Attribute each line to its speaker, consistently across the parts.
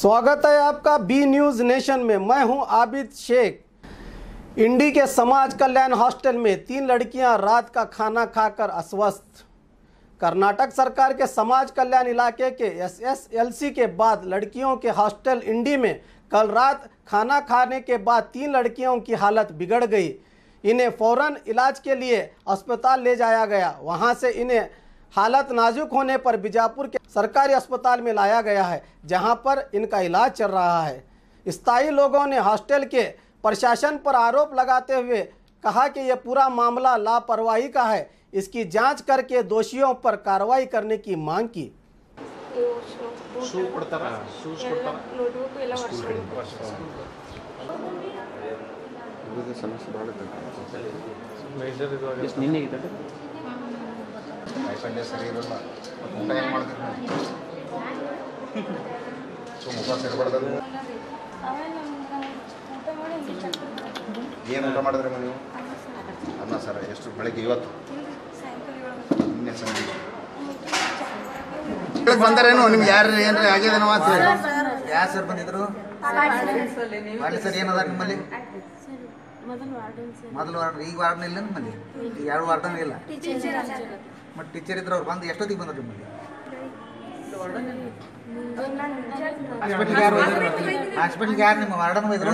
Speaker 1: स्वागत है आपका बी न्यूज़ नेशन में। मैं हूं आबिद शेख। इंडी के समाज कल्याण हॉस्टल में 3 लड़कियां रात का खाना खाकर अस्वस्थ। कर्नाटक सरकार के समाज कल्याण इलाके के SSLC के बाद लड़कियों के हॉस्टल इंडी में कल रात खाना खाने के बाद 3 लड़कियों की हालत बिगड़ गई। इन्हें फौरन इलाज के लिए अस्पताल ले जाया गया। वहां से इन्हें हालत नाजुक होने पर बीजापुर के सरकारी अस्पताल में लाया गया है, जहां पर इनका इलाज चल रहा है। स्थायी लोगों ने हॉस्टल के प्रशासन पर आरोप लगाते हुए कहा कि यह पूरा मामला लापरवाही का है। इसकी जांच करके दोषियों पर कार्रवाई करने की मांग की।
Speaker 2: ಸರಿ ಇರಲ್ಲ ಊಟ ಏನು ಮಾಡ್ತೀರಿ ಮುಖ ಸೇರ್ಬಾರ್ದು ಏನು ಊಟ ಮಾಡಿದ್ರಿ ನೀವು ಅನ್ನ ಸರ್ ಎಷ್ಟು ಬೆಳಗ್ಗೆ ಇವತ್ತು ನಿನ್ನೆ ಸಂಜೆ ಬಂದಾರೇನು ನಿಮ್ಗೆ ಯಾರು ಏನ್ರಿ ಆಗ್ಯದೇನೋ ಅಂತ ಹೇಳಿ ಯಾರು ಸರ್ ಬಂದಿದ್ರು ಮಾಡಿ ಸರ್ ಏನದ ನಿಮ್ಮಲ್ಲಿ ಮೊದಲು ವಾರ್ಡ್ ಈಗ ವಾರ್ಡ್ನ ಇಲ್ಲ ನಿಮ್ಮಲ್ಲಿ ಈಗ ಎರಡು ವಾರ್ಡನ್ ಇಲ್ಲ ಮತ್ತು ಟೀಚರ್ ಇದ್ರು ಅವ್ರು ಬಂದು ಎಷ್ಟೊತ್ತಿಗೆ ಬಂದ್ರು ನಿಮ್ಮಲ್ಲಿ ಹಾಸ್ಪಿಟ್ಲಿಗೆ ಯಾರು ನಿಮ್ಮ ವಾರ್ಡನ್ ಇದ್ರು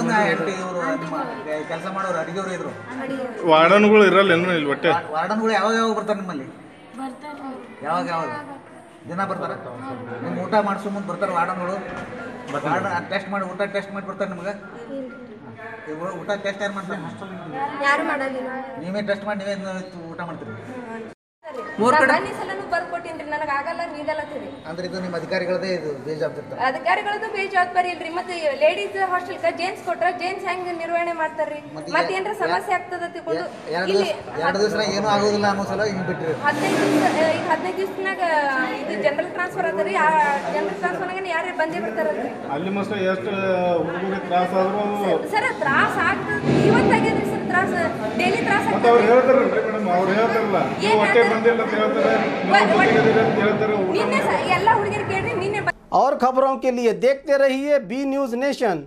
Speaker 2: ಇವರು ನಿಮ್ಮ ಕೆಲಸ ಮಾಡೋರು ಅಡಿಗೆಯವರು ಇದ್ರು
Speaker 3: ವಾರ್ಡನ್ಗಳು ಇರಲ್ಲ ಇಲ್ಲಿ ಒಟ್ಟೆ
Speaker 2: ವಾರ್ಡನ್ಗಳು ಯಾವಾಗ ಬರ್ತಾರೆ ನಿಮ್ಮಲ್ಲಿ ಯಾವಾಗ ದಿನ ಬರ್ತಾರೆ ನಿಮ್ಮ ಊಟ ಮಾಡಿಸೋ ಮುಂದೆ ಬರ್ತಾರೆ ವಾರ್ಡನ್ಗಳು ಟೆಸ್ಟ್ ಮಾಡಿ ಊಟ ಟೆಸ್ಟ್ ಮಾಡಿ ಬರ್ತಾರೆ ನಿಮ್ಗೆ ಊಟ ಟೆಸ್ಟ್ ಯಾರು ಮಾಡ್ತಾರೆ ನೀವೇ ಟೆಸ್ಟ್ ಮಾಡಿ ನೀವೇ ಊಟ ಮಾಡ್ತೀರಿ ಅಂದ್ರೆ ಇದು ನಿಮ್ಮ ಅಧಿಕಾರಿಗಳದೇ ಇದು ಬೇಜವಾಬ್ದಾರಿ
Speaker 4: ಅಧಿಕಾರಿಗಳದ್ದು ಬೇಜವಾಬ್ದಾರಿ ಇಲ್ರಿ. ಮತ್ತೆ ಲೇಡೀಸ್ ಹಾಸ್ಟೆಲ್ ಜೇನ್ಸ್ ಕೊಟ್ರ ಜೇನ್ಸ್ ಹೆಂಗ್ ನಿರ್ವಹಣೆ ಮಾಡ್ತಾರ್ರಿ? ಮತ್ತೆ ಏನ್ರ ಸಮಸ್ಯೆ ಆಗ್ತದ ತಿಳ್ಕೊಂಡು
Speaker 2: ಎರಡು ದಿವಸ ಏನು ಆಗೋದಿಲ್ಲ ಅನ್ನೋ ಸಲ ಹಿಂಗ್ ಬಿಟ್ಟಿರಿ.
Speaker 4: 15 ದಿವಸನಾಗ ಇದು ಜನರಲ್ ಟ್ರಾನ್ಸ್ಫರ್ ಅದರಿ. ಆ ಜನರಲ್ ಟ್ರಾನ್ಸ್ಫರ್ನಾಗ ಯಾರೇ ಬಂದೇ ಬರ್ತಾರಲ್ರಿ.
Speaker 3: ಅಲ್ಲಿ ಮಸ್ತ್ ಎಷ್ಟು ಹುಡುಗರಿಗೆ ತ್ರಾಸ ಆದ್ರೂ
Speaker 4: ಸರ್ ತ್ರಾಸ ಆಗ್ತದ. ಇವತ್ತಾಗ್ಯದ್ರಿ ಸರ್ ತ್ರಾಸ, ಡೈಲಿ ತ್ರಾಸ ಆಗ್ತದ.
Speaker 3: ಅವ್ರು ಹೇಳ್ತಾರಲ್ರಿ ಮೇಡಮ್, ಅವ್ರು ಹೇಳ್ತಾರಲ್ಲ ಹೊಟ್ಟೆ ಬಂದಿಲ್ಲ ಅಂತ ಹೇಳ್ತಾರೆ,
Speaker 4: ನಿನ್ನೆ ಎಲ್ಲ ಹುಡುಗರು ಕೇಳ್ರಿ ನಿನ್ನೆ।
Speaker 1: और खबरों के लिए देखते रहिए बी न्यूज़ नेशन।